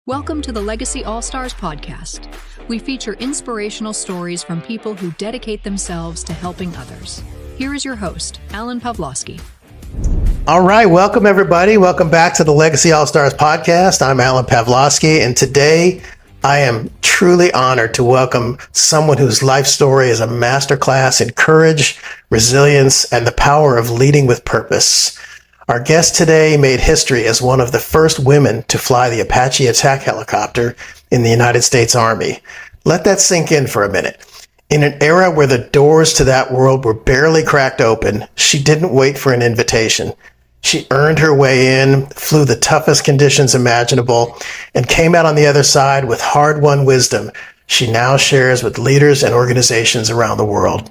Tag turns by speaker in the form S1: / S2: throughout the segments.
S1: Welcome to the Legacy All-Stars podcast. We feature inspirational stories from people who dedicate themselves to helping others. Here is your host, Alan Pavlosky.
S2: All right, welcome everybody. Welcome back to the Legacy All-Stars podcast. I'm Alan Pavlosky, and today I am truly honored to welcome someone whose life story is a masterclass in courage, resilience, and the power of leading with purpose. Our guest today made history as one of the first women to fly the Apache attack helicopter in the United States Army. Let that sink in for a minute. In an era where the doors to that world were barely cracked open, she didn't wait for an invitation. She earned her way in, flew the toughest conditions imaginable, and came out on the other side with hard-won wisdom she now shares with leaders and organizations around the world.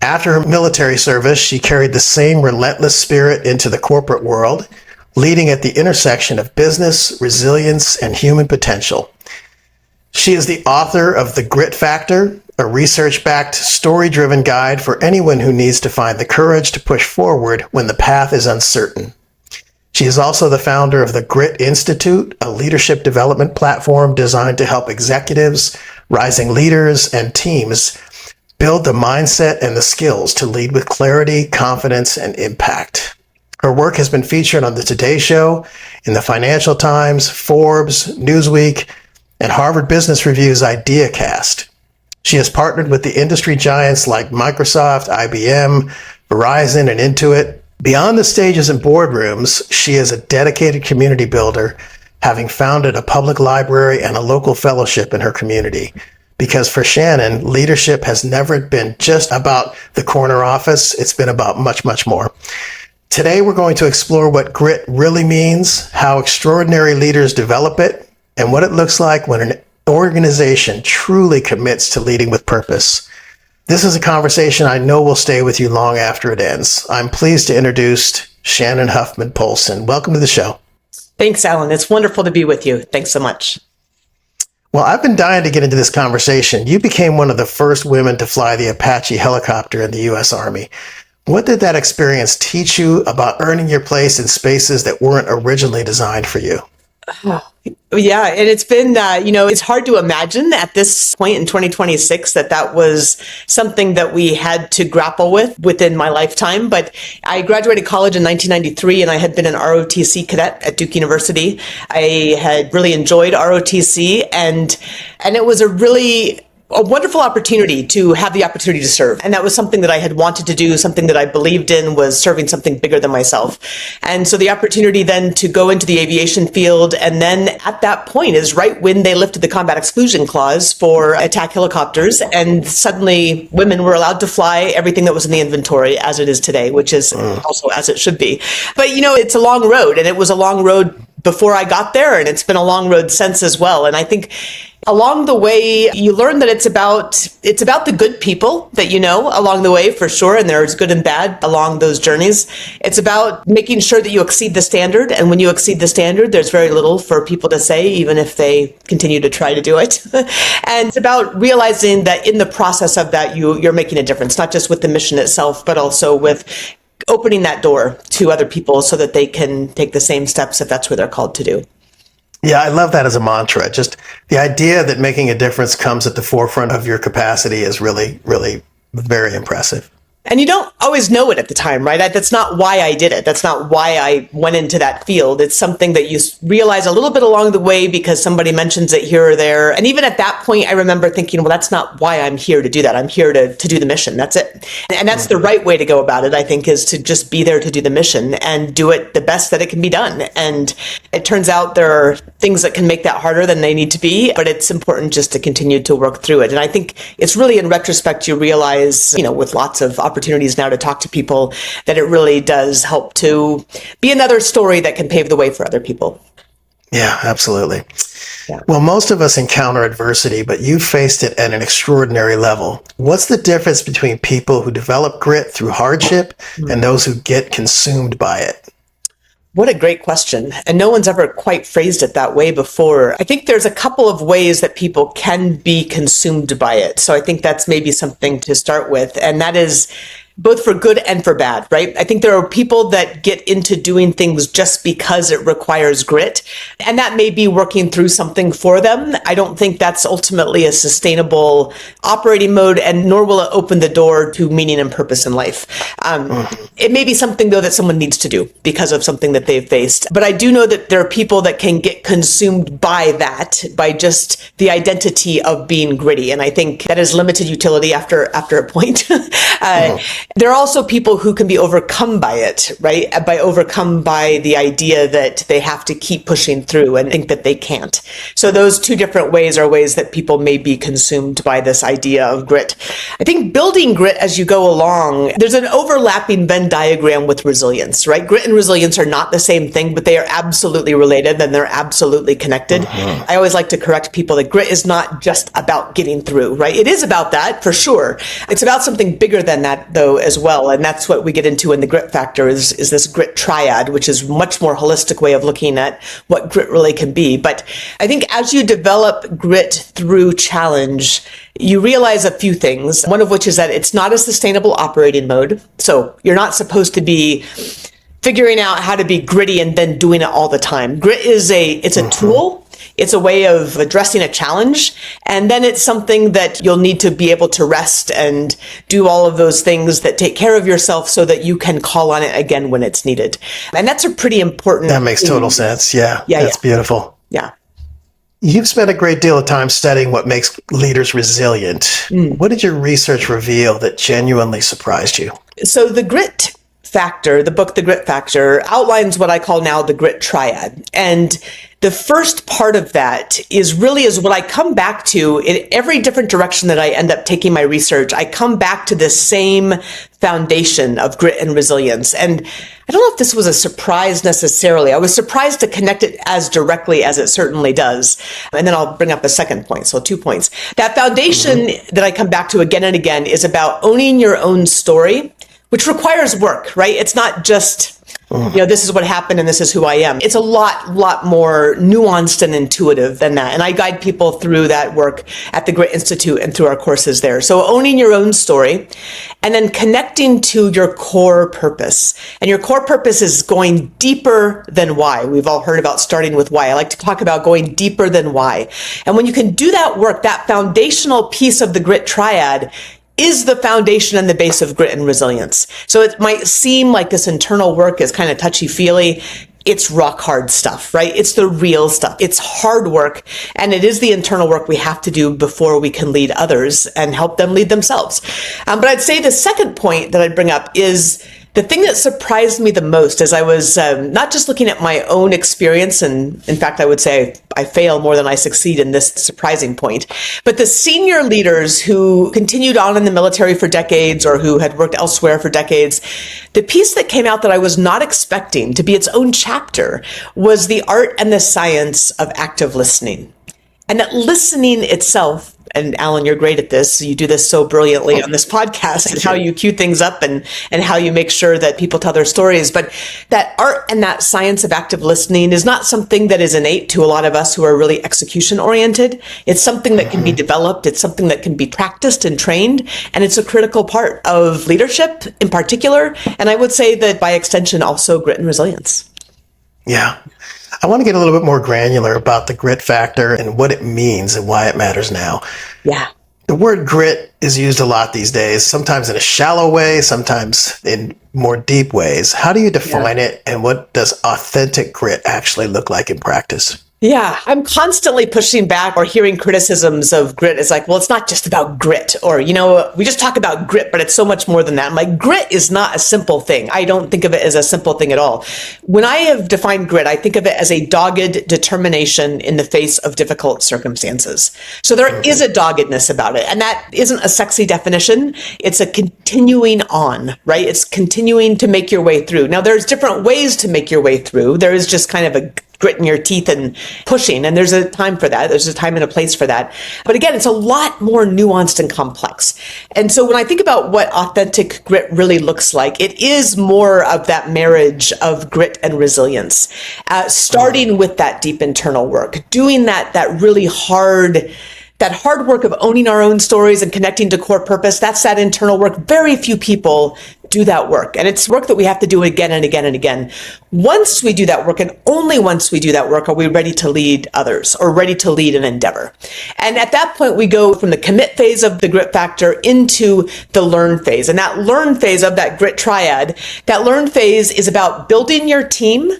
S2: After her military service, she carried the same relentless spirit into the corporate world, leading at the intersection of business, resilience, and human potential. She is the author of The Grit Factor, a research-backed, story-driven guide for anyone who needs to find the courage to push forward when the path is uncertain. She is also the founder of the Grit Institute, a leadership development platform designed to help executives, rising leaders, and teams build the mindset and the skills to lead with clarity, confidence, and impact. Her work has been featured on The Today Show, in the Financial Times, Forbes, Newsweek, and Harvard Business Review's IdeaCast. She has partnered with the industry giants like Microsoft, IBM, Verizon, and Intuit. Beyond the stages and boardrooms, she is a dedicated community builder, having founded a public library and a local fellowship in her community. Because for Shannon, leadership has never been just about the corner office. It's been about much, much more. Today, we're going to explore what grit really means, how extraordinary leaders develop it, and what it looks like when an organization truly commits to leading with purpose. This is a conversation I know will stay with you long after it ends. I'm pleased to introduce Shannon Huffman Polson. Welcome to the show.
S3: Thanks, Alan. It's wonderful to be with you. Thanks so much.
S2: Well, I've been dying to get into this conversation. You became one of the first women to fly the Apache helicopter in the U.S. Army. What did that experience teach you about earning your place in spaces that weren't originally designed for you?
S3: Yeah, and it's been, it's hard to imagine at this point in 2026 that was something that we had to grapple with within my lifetime. But I graduated college in 1993, and I had been an ROTC cadet at Duke University. I had really enjoyed ROTC, and it was a wonderful opportunity to have the opportunity to serve. And that was something that I had wanted to do, something that I believed in, was serving something bigger than myself. And so the opportunity then to go into the aviation field, and then at that point is right when they lifted the combat exclusion clause for attack helicopters, and suddenly women were allowed to fly everything that was in the inventory as it is today, which is also as it should be. But it's a long road, and it was a long road before I got there, and it's been a long road since as well. And I think along the way, you learn that it's about the good people that you know along the way, for sure, and there's good and bad along those journeys. It's about making sure that you exceed the standard, and when you exceed the standard, there's very little for people to say, even if they continue to try to do it. And it's about realizing that in the process of that, you're making a difference, not just with the mission itself, but also with opening that door to other people so that they can take the same steps if that's what they're called to do.
S2: Yeah, I love that as a mantra. Just the idea that making a difference comes at the forefront of your capacity is really, really very impressive.
S3: And you don't always know it at the time, right? That's not why I did it. That's not why I went into that field. It's something that you realize a little bit along the way because somebody mentions it here or there. And even at that point, I remember thinking, well, that's not why I'm here to do that. I'm here to do the mission. That's it. And that's the right way to go about it, I think, is to just be there to do the mission and do it the best that it can be done. And it turns out there are things that can make that harder than they need to be, but it's important just to continue to work through it. And I think it's really in retrospect, you realize, with lots of opportunities now to talk to people, that it really does help to be another story that can pave the way for other people.
S2: Yeah, absolutely.
S3: Yeah.
S2: Well, most of us encounter adversity, but you faced it at an extraordinary level. What's the difference between people who develop grit through hardship and those who get consumed by it?
S3: What a great question. And no one's ever quite phrased it that way before. I think there's a couple of ways that people can be consumed by it. So I think that's maybe something to start with. And that is both for good and for bad, right? I think there are people that get into doing things just because it requires grit, and that may be working through something for them. I don't think that's ultimately a sustainable operating mode, and nor will it open the door to meaning and purpose in life. It may be something, though, that someone needs to do because of something that they've faced. But I do know that there are people that can get consumed by that, by just the identity of being gritty. And I think that is limited utility after a point. There are also people who can be overcome by it, right? Overcome by the idea that they have to keep pushing through and think that they can't. So those two different ways are ways that people may be consumed by this idea of grit. I think building grit as you go along, there's an overlapping Venn diagram with resilience, right? Grit and resilience are not the same thing, but they are absolutely related and they're absolutely connected. I always like to correct people that grit is not just about getting through, right? It is about that for sure. It's about something bigger than that, though, as well. And that's what we get into in the grit factor is this grit triad, which is a much more holistic way of looking at what grit really can be. But I think as you develop grit through challenge, you realize a few things, one of which is that it's not a sustainable operating mode. So you're not supposed to be figuring out how to be gritty and then doing it all the time. Grit is a tool. It's a way of addressing a challenge. And then it's something that you'll need to be able to rest and do all of those things that take care of yourself so that you can call on it again when it's needed. And that's a pretty important
S2: That makes total sense. Yeah. That's beautiful.
S3: Yeah.
S2: You've spent a great deal of time studying what makes leaders resilient. What did your research reveal that genuinely surprised you?
S3: So the grit factor, the book, The Grit Factor, outlines what I call now the grit triad. And the first part of that is what I come back to in every different direction that I end up taking my research. I come back to this same foundation of grit and resilience. And I don't know if this was a surprise necessarily. I was surprised to connect it as directly as it certainly does. And then I'll bring up a second point. So 2 points. That foundation that I come back to again and again is about owning your own story, which requires work, right? It's not just, this is what happened and this is who I am. It's a lot more nuanced and intuitive than that. And I guide people through that work at the Grit Institute and through our courses there. So owning your own story and then connecting to your core purpose. And your core purpose is going deeper than why. We've all heard about starting with why. I like to talk about going deeper than why. And when you can do that work, that foundational piece of the grit triad is the foundation and the base of grit and resilience. So it might seem like this internal work is kind of touchy-feely. It's rock hard stuff, right? It's the real stuff. It's hard work. And it is the internal work we have to do before we can lead others and help them lead themselves. But I'd say the second point that I'd bring up is the thing that surprised me the most as I was not just looking at my own experience, and in fact, I would say I fail more than I succeed in this surprising point, but the senior leaders who continued on in the military for decades or who had worked elsewhere for decades, the piece that came out that I was not expecting to be its own chapter was the art and the science of active listening. And that listening itself, and Alan, you're great at this. You do this so brilliantly on this podcast and how you cue things up and how you make sure that people tell their stories. But that art and that science of active listening is not something that is innate to a lot of us who are really execution oriented. It's something that can be developed. It's something that can be practiced and trained. And it's a critical part of leadership in particular. And I would say that by extension, also grit and resilience.
S2: Yeah. I want to get a little bit more granular about the grit factor and what it means and why it matters now.
S3: Yeah.
S2: The word grit is used a lot these days, sometimes in a shallow way, sometimes in more deep ways. How do you define it, and what does authentic grit actually look like in practice?
S3: Yeah, I'm constantly pushing back or hearing criticisms of grit. It's like, well, it's not just about grit, or, we just talk about grit, but it's so much more than that. I'm like, grit is not a simple thing. I don't think of it as a simple thing at all. When I have defined grit, I think of it as a dogged determination in the face of difficult circumstances. So there is a doggedness about it. And that isn't a sexy definition. It's a continuing on, right? It's continuing to make your way through. Now, there's different ways to make your way through. There is just kind of a gritting your teeth and pushing. And there's a time for that. There's a time and a place for that. But again, it's a lot more nuanced and complex. And so when I think about what authentic grit really looks like, it is more of that marriage of grit and resilience, starting with that deep internal work, doing that really hard that hard work of owning our own stories and connecting to core purpose, that's that internal work. Very few people do that work. And it's work that we have to do again and again and again. Once we do that work, and only once we do that work, are we ready to lead others or ready to lead an endeavor. And at that point, we go from the commit phase of the grit factor into the learn phase. And that learn phase of that grit triad, that learn phase is about building your team,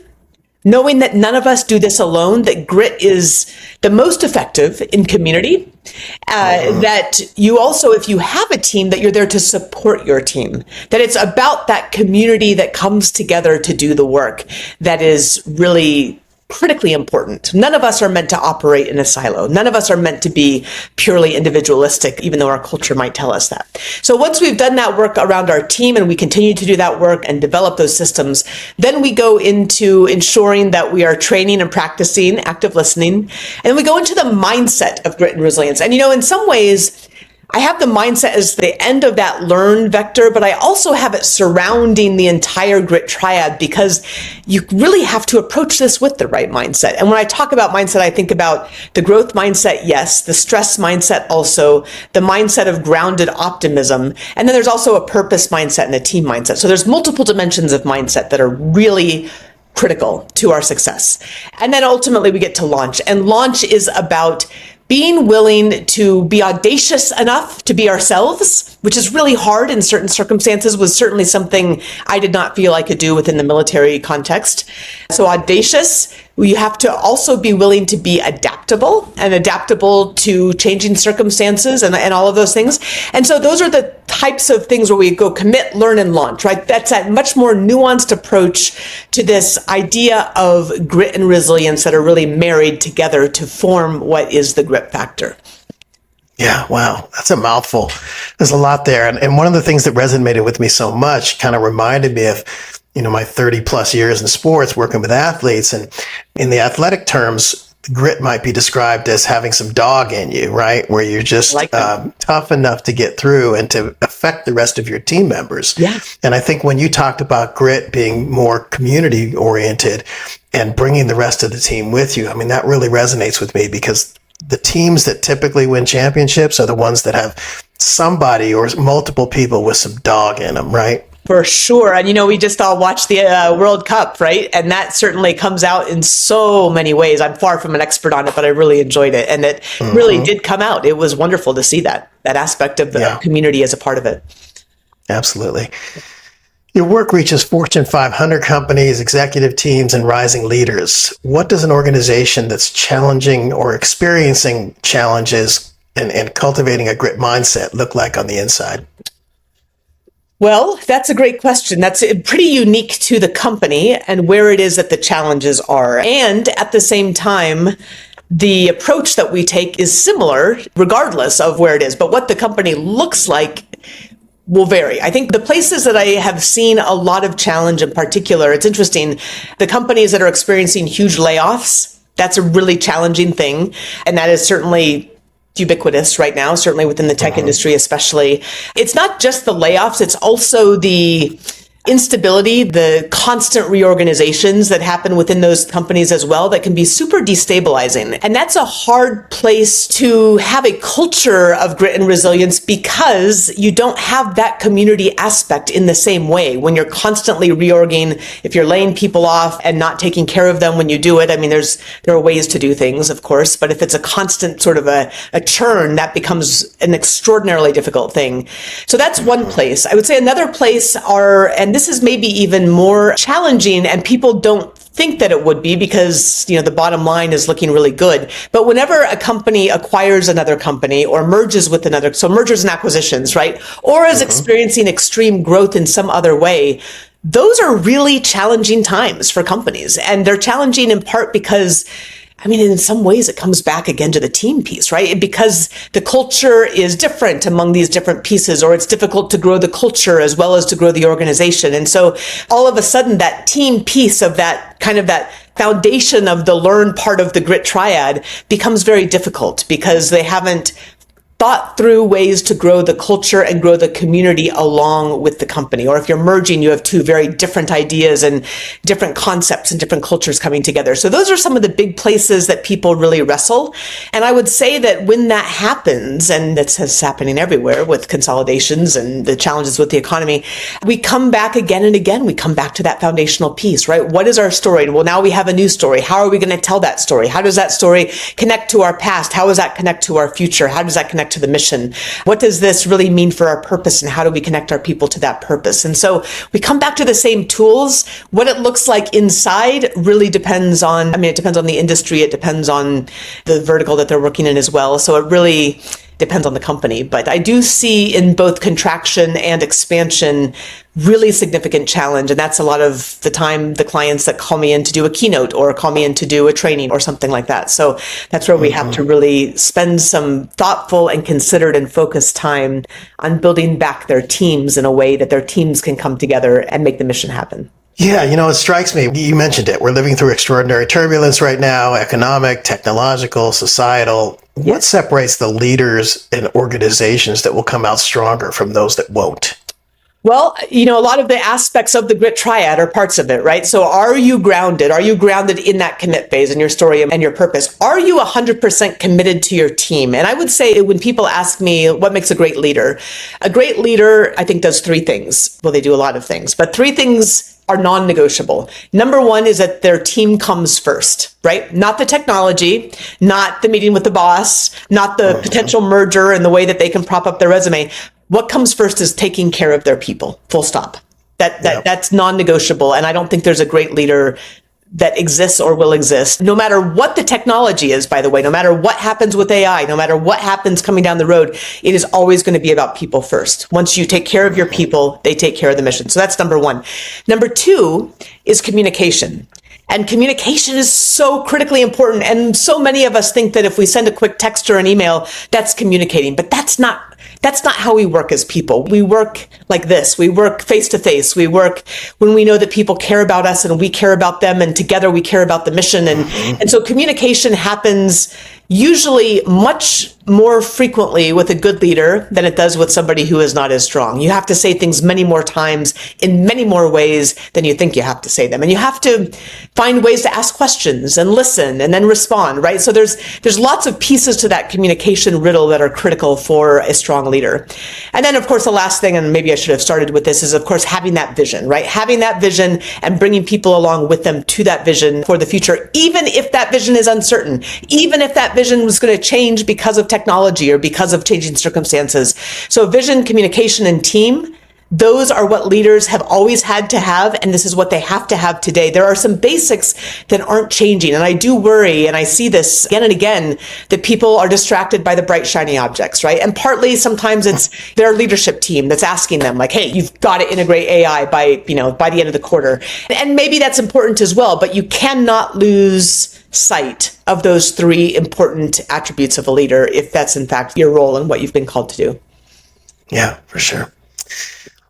S3: knowing that none of us do this alone, that grit is the most effective in community, that you also, if you have a team, that you're there to support your team, that it's about that community that comes together to do the work that is really critically important. None of us are meant to operate in a silo. None of us are meant to be purely individualistic, even though our culture might tell us that. So once we've done that work around our team and we continue to do that work and develop those systems, then we go into ensuring that we are training and practicing active listening. And we go into the mindset of grit and resilience. And, in some ways, I have the mindset as the end of that learn vector, but I also have it surrounding the entire grit triad because you really have to approach this with the right mindset. And when I talk about mindset, I think about the growth mindset, yes, the stress mindset also, the mindset of grounded optimism, and then there's also a purpose mindset and a team mindset. So there's multiple dimensions of mindset that are really critical to our success. And then ultimately we get to launch. And launch is about being willing to be audacious enough to be ourselves, which is really hard in certain circumstances, was certainly something I did not feel I could do within the military context. So audacious, you have to also be willing to be adaptable and adaptable to changing circumstances and all of those things. And so those are the types of things where we go commit, learn, and launch, right? That's that much more nuanced approach to this idea of grit and resilience that are really married together to form what is the grit factor.
S2: Yeah, wow. That's a mouthful. There's a lot there. And one of the things that resonated with me so much kind of reminded me of, my 30 plus years in sports working with athletes. And in the athletic terms, grit might be described as having some dog in you, right? Where you're just tough enough to get through and to affect the rest of your team members.
S3: Yeah.
S2: And I think when you talked about grit being more community oriented and bringing the rest of the team with you, that really resonates with me because the teams that typically win championships are the ones that have somebody or multiple people with some dog in them, right?
S3: For sure. And, we just all watched the World Cup, right? And that certainly comes out in so many ways. I'm far from an expert on it, but I really enjoyed it. And it really did come out. It was wonderful to see that aspect of the community as a part of it.
S2: Absolutely. Your work reaches Fortune 500 companies, executive teams, and rising leaders. What does an organization that's challenging or experiencing challenges and cultivating a grit mindset look like on the inside?
S3: Well, that's a great question. That's pretty unique to the company and where it is that the challenges are. And at the same time, the approach that we take is similar regardless of where it is. But what the company looks like will vary. I think the places that I have seen a lot of challenge in particular, it's interesting, the companies that are experiencing huge layoffs, that's a really challenging thing. And that is certainly ubiquitous right now, certainly within the tech industry especially. It's not just the layoffs, it's also the instability, the constant reorganizations that happen within those companies as well that can be super destabilizing. And that's a hard place to have a culture of grit and resilience because you don't have that community aspect in the same way. When you're constantly reorging, if you're laying people off and not taking care of them when you do it, there are ways to do things, of course, but if it's a constant sort of a churn, that becomes an extraordinarily difficult thing. So that's one place. I would say another place and this is maybe even more challenging and people don't think that it would be because, the bottom line is looking really good. But whenever a company acquires another company or merges with another, so mergers and acquisitions, right? Or is experiencing extreme growth in some other way, those are really challenging times for companies. And they're challenging in part because in some ways it comes back again to the team piece, right? Because the culture is different among these different pieces, or it's difficult to grow the culture as well as to grow the organization. And so all of a sudden that team piece of that kind of that foundation of the learn part of the grit triad becomes very difficult because they haven't thought through ways to grow the culture and grow the community along with the company. Or if you're merging, you have two very different ideas and different concepts and different cultures coming together. So those are some of the big places that people really wrestle. And I would say that when that happens, and that's happening everywhere with consolidations and the challenges with the economy, we come back again and again. We come back to that foundational piece, right? What is our story? Well, now we have a new story. How are we going to tell that story? How does that story connect to our past? How does that connect to our future? How does that connect to the mission? What does this really mean for our purpose, and how do we connect our people to that purpose? And so we come back to the same tools. What it looks like inside really depends on, it depends on the industry. It depends on the vertical that they're working in as well. So it really depends on the company. But I do see in both contraction and expansion really significant challenge. And that's a lot of the time the clients that call me in to do a keynote or call me in to do a training or something like that. So that's where we have to really spend some thoughtful and considered and focused time on building back their teams in a way that their teams can come together and make the mission happen.
S2: Yeah, it strikes me. You mentioned it. We're living through extraordinary turbulence right now, economic, technological, societal. What separates the leaders and organizations that will come out stronger from those that won't?
S3: Well, a lot of the aspects of the grit triad are parts of it, right? So are you grounded? Are you grounded in that commit phase in your story and your purpose? Are you 100% committed to your team? And I would say when people ask me what makes a great leader, I think does three things. Well, they do a lot of things, but three things are non-negotiable. Number one is that their team comes first, right? Not the technology, not the meeting with the boss, not the potential merger and the way that they can prop up their resume. What comes first is taking care of their people, full stop. That's non-negotiable. And I don't think there's a great leader that exists or will exist, no matter what the technology is, by the way, no matter what happens with AI, no matter what happens coming down the road, it is always going to be about people first. Once you take care of your people, they take care of the mission. So that's number one. Number two is communication. And communication is so critically important. And so many of us think that if we send a quick text or an email, that's communicating, but that's not how we work as people. We work like this. We work face to face. We work when we know that people care about us and we care about them, and together we care about the mission. And so communication happens usually much more frequently with a good leader than it does with somebody who is not as strong. You have to say things many more times in many more ways than you think you have to say them. And you have to find ways to ask questions and listen and then respond, right? So there's lots of pieces to that communication riddle that are critical for a strong leader. And then, of course, the last thing, and maybe I should have started with this, is, of course, having that vision, right? Having that vision and bringing people along with them to that vision for the future, even if that vision is uncertain, even if that vision was going to change because of technology or because of changing circumstances. So vision, communication, and team, those are what leaders have always had to have, and this is what they have to have today. There are some basics that aren't changing, and I do worry, and I see this again and again, that people are distracted by the bright, shiny objects, right? And partly sometimes it's their leadership team that's asking them, like, hey, you've got to integrate AI by the end of the quarter. And maybe that's important as well, but you cannot lose sight of those three important attributes of a leader if that's in fact your role and what you've been called to do.
S2: Yeah, for sure.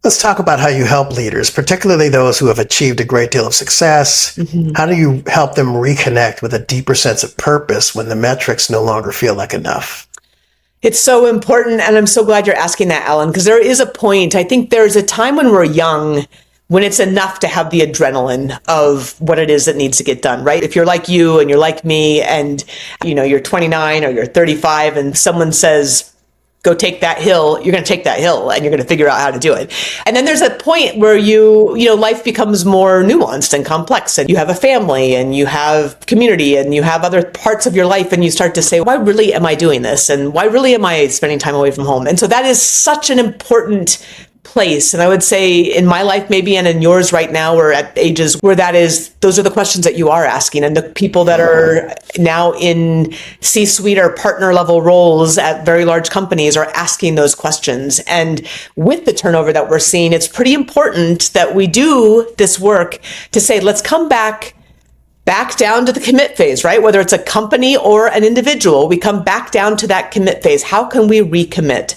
S2: Let's talk about how you help leaders, particularly those who have achieved a great deal of success. Mm-hmm. How do you help them reconnect with a deeper sense of purpose when the metrics no longer feel like enough?
S3: It's so important, and I'm so glad you're asking that, Alan, because there is a point. I think there's a time when we're young when it's enough to have the adrenaline of what it is that needs to get done, right? If you're like you and you're like me and, you're 29 or you're 35 and someone says, go take that hill, you're going to take that hill and you're going to figure out how to do it. And then there's a point where life becomes more nuanced and complex, and you have a family and you have community and you have other parts of your life, and you start to say, why really am I doing this? And why really am I spending time away from home? And so that is such an important place. And I would say in my life, maybe, and in yours right now, we're at ages where those are the questions that you are asking. And the people that are now in C-suite or partner level roles at very large companies are asking those questions. And with the turnover that we're seeing, it's pretty important that we do this work to say, let's come back down to the commit phase, right? Whether it's a company or an individual, we come back down to that commit phase. How can we recommit?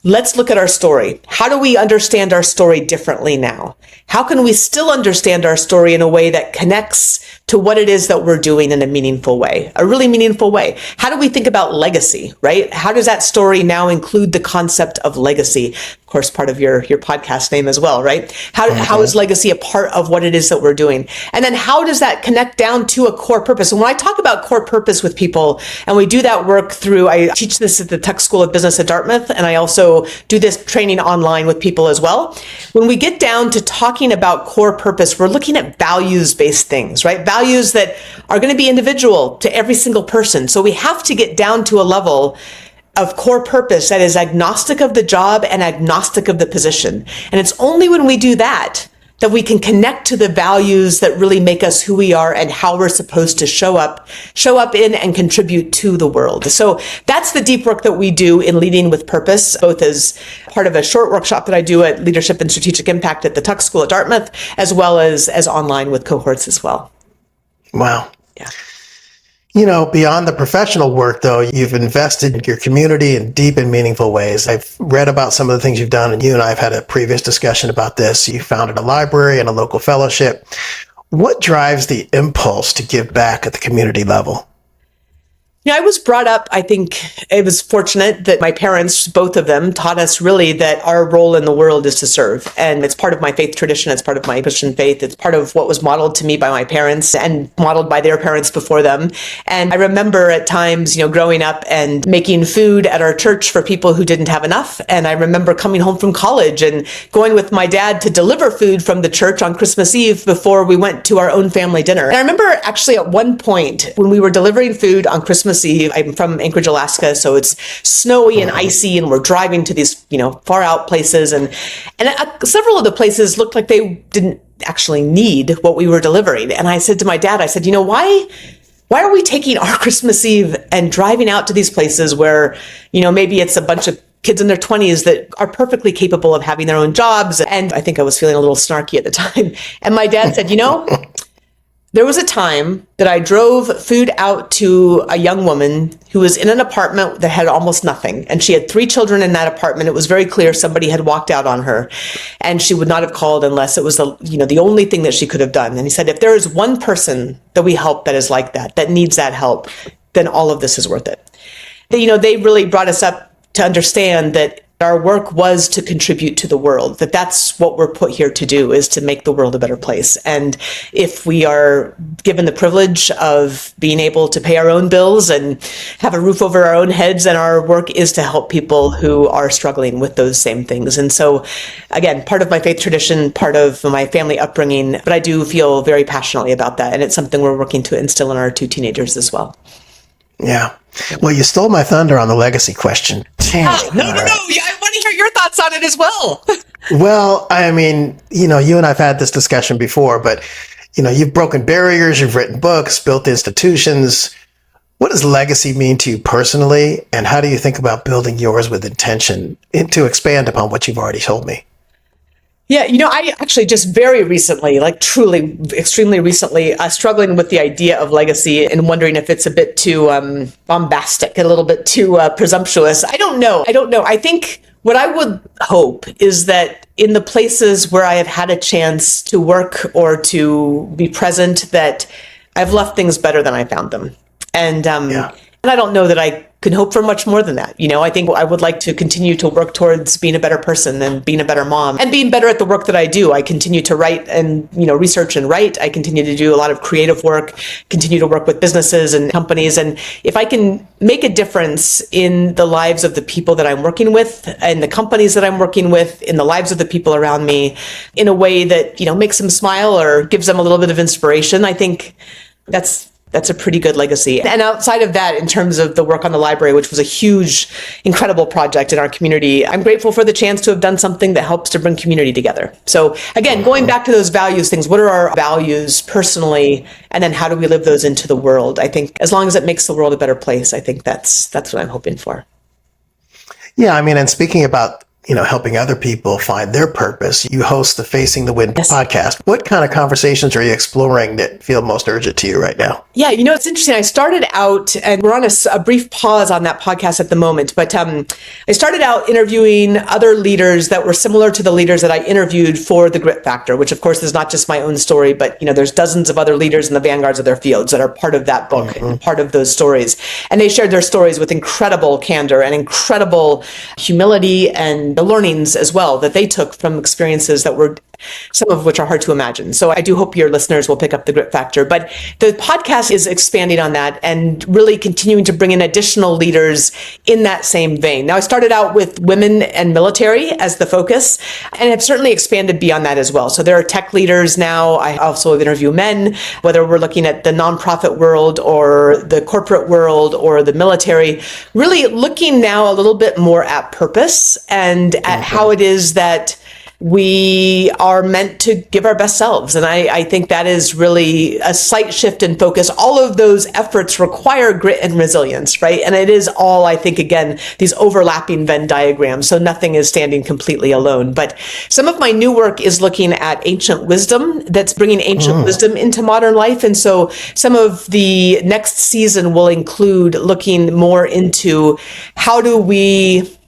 S3: Let's look at our story. How do we understand our story differently now? How can we still understand our story in a way that connects to what it is that we're doing in a meaningful way, a really meaningful way. How do we think about legacy, right? How does that story now include the concept of legacy? Of course, part of your podcast name as well, right? How is legacy a part of what it is that we're doing? And then how does that connect down to a core purpose? And when I talk about core purpose with people, and we do that work through, I teach this at the Tech School of Business at Dartmouth, and I also do this training online with people as well. When we get down to talking about core purpose, we're looking at values-based things, right? Values that are going to be individual to every single person. So we have to get down to a level of core purpose that is agnostic of the job and agnostic of the position. And it's only when we do that we can connect to the values that really make us who we are and how we're supposed to show up in and contribute to the world. So that's the deep work that we do in Leading with Purpose, both as part of a short workshop that I do at Leadership and Strategic Impact at the Tuck School at Dartmouth, as well as online with cohorts as well.
S2: Wow.
S3: Yeah.
S2: Beyond the professional work, though, you've invested in your community in deep and meaningful ways. I've read about some of the things you've done, and you and I have had a previous discussion about this. You founded a library and a local fellowship. What drives the impulse to give back at the community level?
S3: I was brought up, I think it was fortunate that my parents, both of them, taught us really that our role in the world is to serve. And it's part of my faith tradition. It's part of my Christian faith. It's part of what was modeled to me by my parents and modeled by their parents before them. And I remember at times, growing up and making food at our church for people who didn't have enough. And I remember coming home from college and going with my dad to deliver food from the church on Christmas Eve before we went to our own family dinner. And I remember actually at one point when we were delivering food on Christmas Eve, I'm from Anchorage, Alaska, so it's snowy and icy, and we're driving to these, far out places, and several of the places looked like they didn't actually need what we were delivering. And I said to my dad, why are we taking our Christmas Eve and driving out to these places where, maybe it's a bunch of kids in their 20s that are perfectly capable of having their own jobs? And I think I was feeling a little snarky at the time. And my dad said, there was a time that I drove food out to a young woman who was in an apartment that had almost nothing. And she had 3 children in that apartment. It was very clear somebody had walked out on her, and she would not have called unless it was the only thing that she could have done. And he said, if there is one person that we help that is like that needs that help, then all of this is worth it. They really brought us up to understand that our work was to contribute to the world, that's what we're put here to do, is to make the world a better place. And if we are given the privilege of being able to pay our own bills and have a roof over our own heads, and our work is to help people who are struggling with those same things. And so, again, part of my faith tradition, part of my family upbringing, but I do feel very passionately about that. And it's something we're working to instill in our 2 teenagers as well.
S2: Yeah. Well, you stole my thunder on the legacy question.
S3: No. I want to hear your thoughts on it as well.
S2: Well, you and I've had this discussion before, but, you've broken barriers, you've written books, built institutions. What does legacy mean to you personally? And how do you think about building yours with intention, to expand upon what you've already told me?
S3: Yeah, I actually just very recently, truly extremely recently, struggling with the idea of legacy and wondering if it's a bit too bombastic, a little bit too presumptuous. I don't know. I think what I would hope is that in the places where I have had a chance to work or to be present, that I've left things better than I found them. And I don't know that I can hope for much more than that. I think I would like to continue to work towards being a better person and being a better mom and being better at the work that I do. I continue to write and, research and write. I continue to do a lot of creative work, continue to work with businesses and companies. And if I can make a difference in the lives of the people that I'm working with and the companies that I'm working with, in the lives of the people around me, in a way that, makes them smile or gives them a little bit of inspiration, I think that's a pretty good legacy. And outside of that, in terms of the work on the library, which was a huge, incredible project in our community, I'm grateful for the chance to have done something that helps to bring community together. So again, going back to those values things, what are our values personally? And then how do we live those into the world? I think as long as it makes the world a better place, I think that's what I'm hoping for.
S2: Yeah, and speaking about helping other people find their purpose. You host the Facing the Wind podcast. What kind of conversations are you exploring that feel most urgent to you right now?
S3: Yeah, it's interesting. I started out, and we're on a brief pause on that podcast at the moment, but I started out interviewing other leaders that were similar to the leaders that I interviewed for the Grit Factor, which of course is not just my own story, but there's dozens of other leaders in the vanguards of their fields that are part of that book and part of those stories. And they shared their stories with incredible candor and incredible humility and the learnings as well that they took from experiences that were, some of which are hard to imagine. So I do hope your listeners will pick up the Grit Factor. But the podcast is expanding on that and really continuing to bring in additional leaders in that same vein. Now, I started out with women and military as the focus, and have certainly expanded beyond that as well. So there are tech leaders now. I also interview men, whether we're looking at the nonprofit world or the corporate world or the military, really looking now a little bit more at purpose and at how it is that we are meant to give our best selves. And I think that is really a slight shift in focus. All of those efforts require grit and resilience, right? And it is all, I think, again, these overlapping Venn diagrams. So nothing is standing completely alone. But some of my new work is looking at ancient wisdom that's bringing ancient wisdom into modern life. And so some of the next season will include looking more into how do we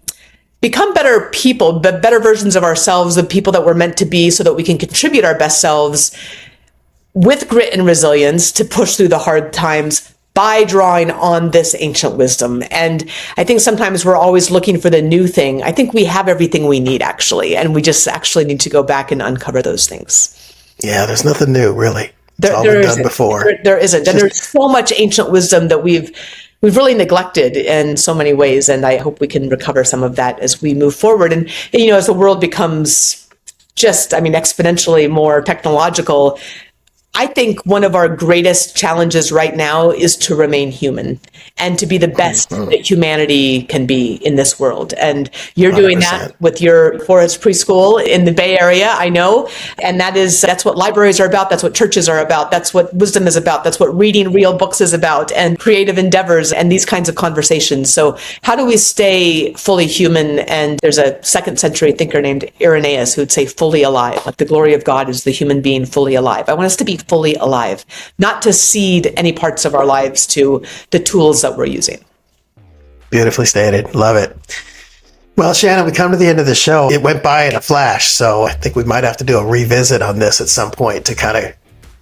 S3: become better people, but better versions of ourselves, the people that we're meant to be, so that we can contribute our best selves with grit and resilience to push through the hard times by drawing on this ancient wisdom. And I think sometimes we're always looking for the new thing. I think we have everything we need, actually, and we just actually need to go back and uncover those things.
S2: Yeah, there's nothing new, really. It's all been done before.
S3: There isn't. And there's so much ancient wisdom that we've really neglected in so many ways. And I hope we can recover some of that as we move forward. And as the world becomes exponentially more technological, I think one of our greatest challenges right now is to remain human and to be the best that humanity can be in this world. And you're 100%. Doing that with your Forest Preschool in the Bay Area, I know. And that's what libraries are about. That's what churches are about. That's what wisdom is about. That's what reading real books is about, and creative endeavors and these kinds of conversations. So how do we stay fully human? And there's a 2nd century thinker named Irenaeus who would say fully alive. Like the glory of God is the human being fully alive. I want us to be fully alive, not to cede any parts of our lives to the tools that we're using.
S2: Beautifully stated. Love it. Well, Shannon, we come to the end of the show. It went by in a flash, so I think we might have to do a revisit on this at some point to kind of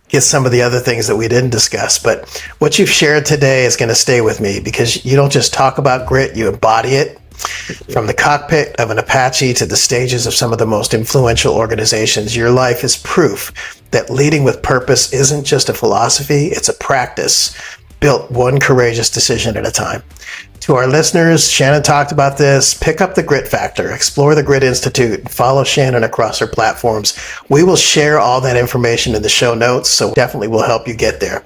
S2: get some of the other things that we didn't discuss. But what you've shared today is going to stay with me, because you don't just talk about grit, you embody it. From the cockpit of an Apache to the stages of some of the most influential organizations, your life is proof that leading with purpose isn't just a philosophy, it's a practice built one courageous decision at a time. To our listeners, Shannon talked about this. Pick up the Grit Factor, explore the Grit Institute, follow Shannon across her platforms. We will share all that information in the show notes, so definitely will help you get there.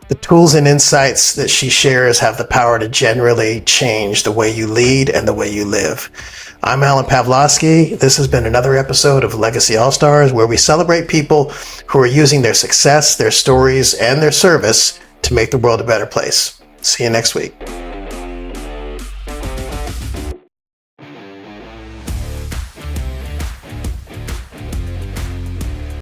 S2: The tools and insights that she shares have the power to generally change the way you lead and the way you live. I'm Alan Pavlosky. This has been another episode of Legacy All-Stars, where we celebrate people who are using their success, their stories, and their service to make the world a better place. See you next week.